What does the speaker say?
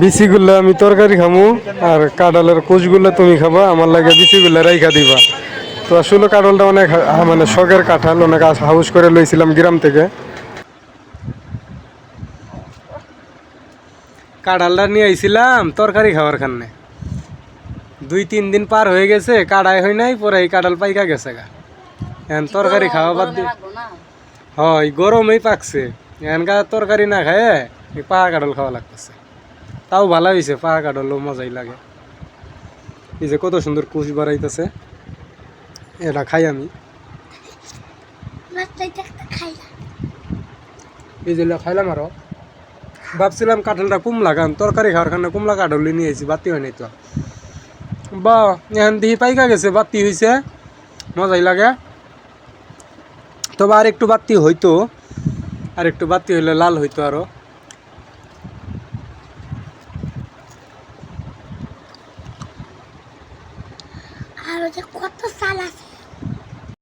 বিচিগুলো আমি তরকারি খামু আর কাঁঠালের কোষগুলো তুমি খাবা, আমার লাগে বিচিগুলো রাইখা দিবা। তো আসলে কাঁঠালটা অনেক মানে শখের কাঁঠাল, অনেক হাউস করে লইছিলাম গ্রাম থেকে। কাঁঠালটা নিয়ে আইছিলাম তরকারি খাওয়ার খান্নে, 2-3 দিন পার হয়ে গেছে, কাড়াই হয় নাই, পরে এই কাঁঠাল পাইকা গেছে গা। এখন তরকারি খাওয়া বাদ দিয়ে হয় গরমেই পাকছে, এখানকার তরকারি না খায় এই পাকা কাঁঠাল খাওয়া লাগতেছে। তাও ভালো হয়েছে, পাকা কাঁঠালও মজাই লাগে। এই যে কত সুন্দর কুচ বাড়াইতেছে, এটা খাই আমি। এই যে খাইলাম আরো, ভাবছিলাম কাঁঠালটা কুমলা খান, তরকারি খাওয়ার খানে কুমলা কাঁঠাল নিয়ে আইছি, বাতি হয় নাই তো। বা এখন দিহি পাইকা গেছে, বাতি হয়েছে, মজাই লাগে। তবে আর একটু বাতি হইতো, আর একটু বাতি হইলে লাল হইতো আরো। আর কত সাল আছে।